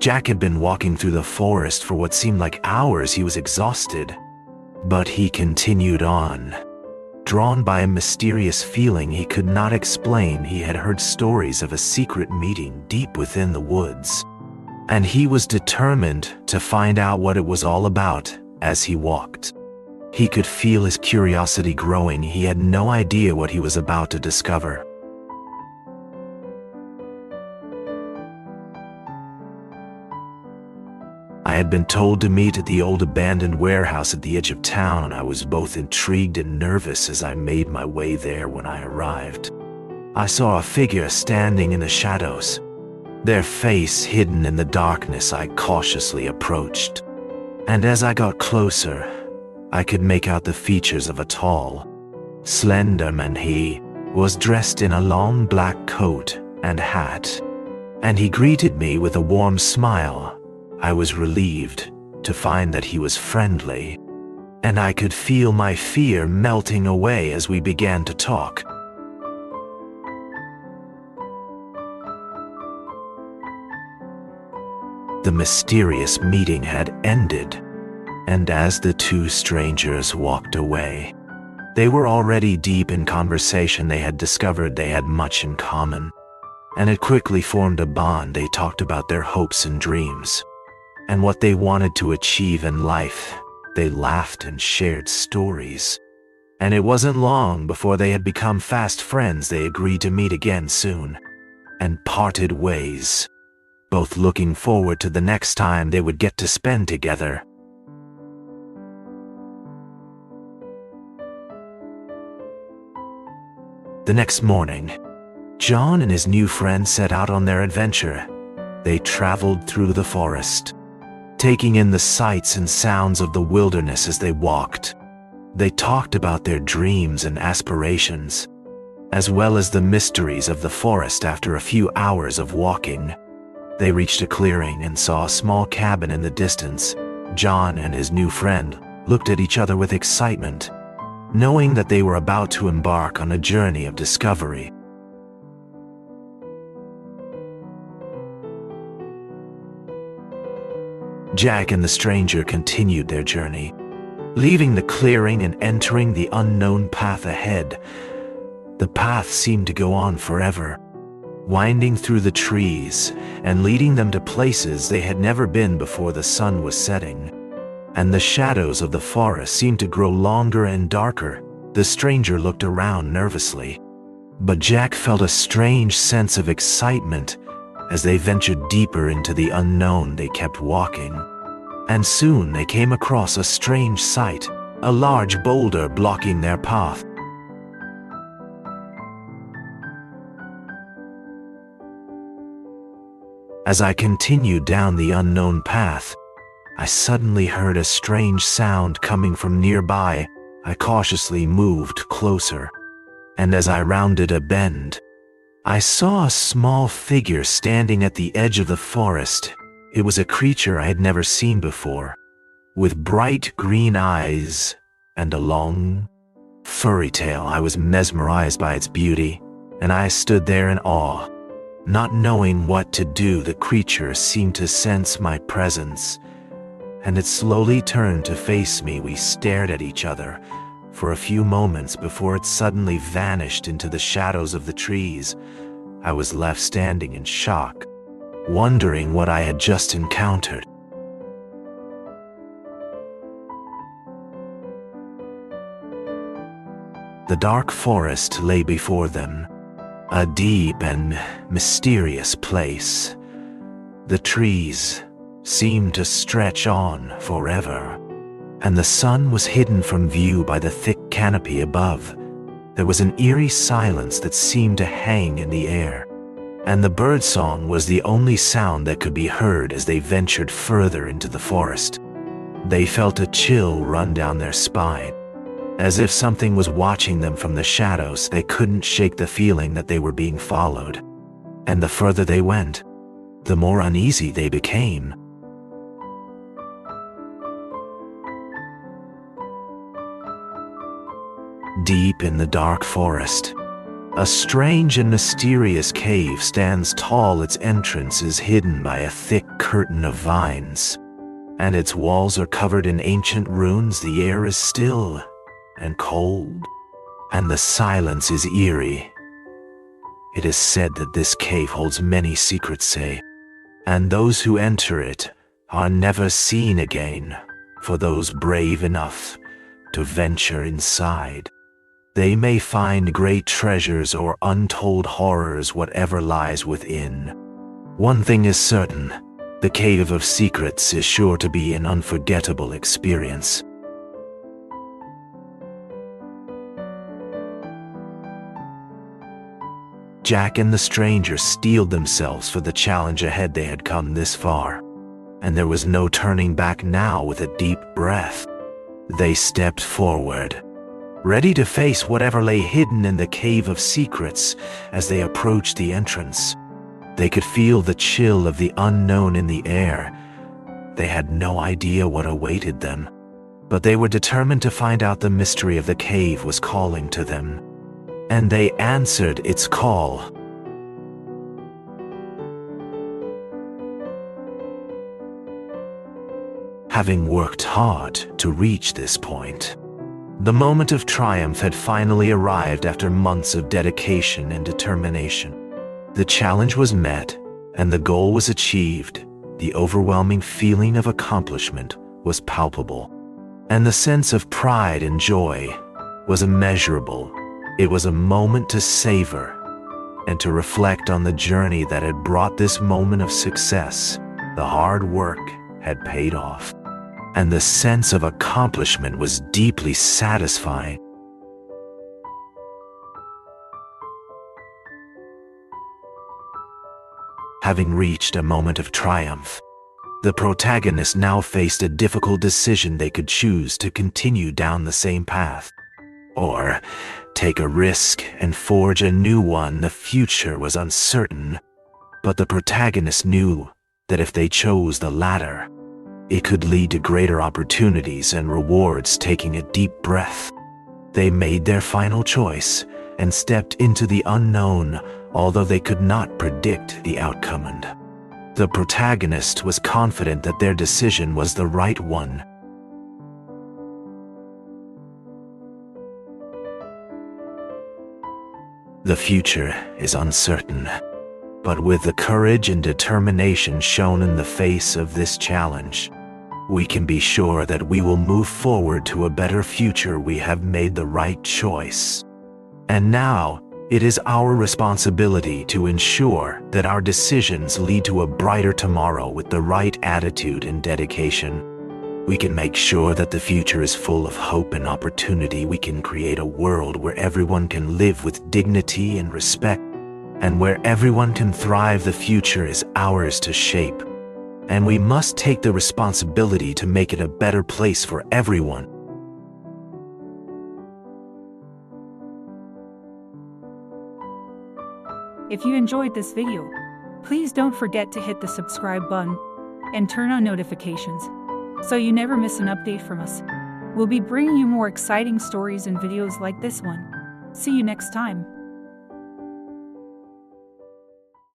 Jack had been walking through the forest for what seemed like hours. He was exhausted, but he continued on. Drawn by a mysterious feeling he could not explain, he had heard stories of a secret meeting deep within the woods, and he was determined to find out what it was all about. As he walked, he could feel his curiosity growing. He had no idea what he was about to discover. I had been told to meet at the old abandoned warehouse at the edge of town, and I was both intrigued and nervous as I made my way there. When I arrived, I saw a figure standing in the shadows, their face hidden in the darkness. I cautiously approached, and as I got closer, I could make out the features of a tall, slender man. He was dressed in a long black coat and hat, and he greeted me with a warm smile. I was relieved to find that he was friendly, and I could feel my fear melting away as we began to talk. The mysterious meeting had ended, and as the two strangers walked away, they were already deep in conversation. They had discovered they had much in common, and it quickly formed a bond. They talked about their hopes and dreams, and what they wanted to achieve in life. They laughed and shared stories, and it wasn't long before they had become fast friends. They agreed to meet again soon, and parted ways, both looking forward to the next time they would get to spend together. The next morning, John and his new friend set out on their adventure. They traveled through the forest, taking in the sights and sounds of the wilderness as they walked. They talked about their dreams and aspirations, as well as the mysteries of the forest. After a few hours of walking, they reached a clearing and saw a small cabin in the distance. John and his new friend looked at each other with excitement, knowing that they were about to embark on a journey of discovery. Jack and the stranger continued their journey, leaving the clearing and entering the unknown path ahead. The path seemed to go on forever, winding through the trees and leading them to places they had never been before. The sun was setting, and the shadows of the forest seemed to grow longer and darker. The stranger looked around nervously, but Jack felt a strange sense of excitement. As they ventured deeper into the unknown, they kept walking, and soon they came across a strange sight, a large boulder blocking their path. As I continued down the unknown path, I suddenly heard a strange sound coming from nearby. I cautiously moved closer, and as I rounded a bend, I saw a small figure standing at the edge of the forest. It was a creature I had never seen before, with bright green eyes and a long, furry tail. I was mesmerized by its beauty, and I stood there in awe, not knowing what to do. The creature seemed to sense my presence, and it slowly turned to face me. We stared at each other for a few moments before it suddenly vanished into the shadows of the trees. I was left standing in shock, wondering what I had just encountered. The dark forest lay before them, a deep and mysterious place. The trees seemed to stretch on forever, and the sun was hidden from view by the thick canopy above. There was an eerie silence that seemed to hang in the air, and the birdsong was the only sound that could be heard. As they ventured further into the forest, they felt a chill run down their spine, as if something was watching them from the shadows. They couldn't shake the feeling that they were being followed, and the further they went, the more uneasy they became. Deep in the dark forest, A strange and mysterious cave stands tall. Its entrance is hidden by a thick curtain of vines, and its walls are covered in ancient runes. The air is still and cold, and the silence is eerie. It is said that this cave holds many secrets, and those who enter it are never seen again. For those brave enough to venture inside, they may find great treasures or untold horrors, whatever lies within. One thing is certain: the Cave of Secrets is sure to be an unforgettable experience. Jack and the stranger steeled themselves for the challenge ahead. They had come this far, and there was no turning back now. With a deep breath, they stepped forward, ready to face whatever lay hidden in the Cave of Secrets. As they approached the entrance, they could feel the chill of the unknown in the air. They had no idea what awaited them, but they were determined to find out. The mystery of the cave was calling to them, and they answered its call. Having worked hard to reach this point, the moment of triumph had finally arrived. After months of dedication and determination, the challenge was met, and the goal was achieved. The overwhelming feeling of accomplishment was palpable, and the sense of pride and joy was immeasurable. It was a moment to savor and to reflect on the journey that had brought this moment of success. The hard work had paid off, and the sense of accomplishment was deeply satisfying. Having reached a moment of triumph, the protagonists now faced a difficult decision. They could choose to continue down the same path, or take a risk and forge a new one. The future was uncertain, but the protagonists knew that if they chose the latter, it could lead to greater opportunities and rewards. Taking a deep breath, they made their final choice and stepped into the unknown, although they could not predict the outcome. And the protagonist was confident that their decision was the right one. The future is uncertain, but with the courage and determination shown in the face of this challenge, we can be sure that we will move forward to a better future. We have made the right choice, and now it is our responsibility to ensure that our decisions lead to a brighter tomorrow. With the right attitude and dedication, we can make sure that the future is full of hope and opportunity. We can create a world where everyone can live with dignity and respect, and where everyone can thrive. The future is ours to shape, and we must take the responsibility to make it a better place for everyone. If you enjoyed this video, please don't forget to hit the subscribe button and turn on notifications so you never miss an update from us. We'll be bringing you more exciting stories and videos like this one. See you next time.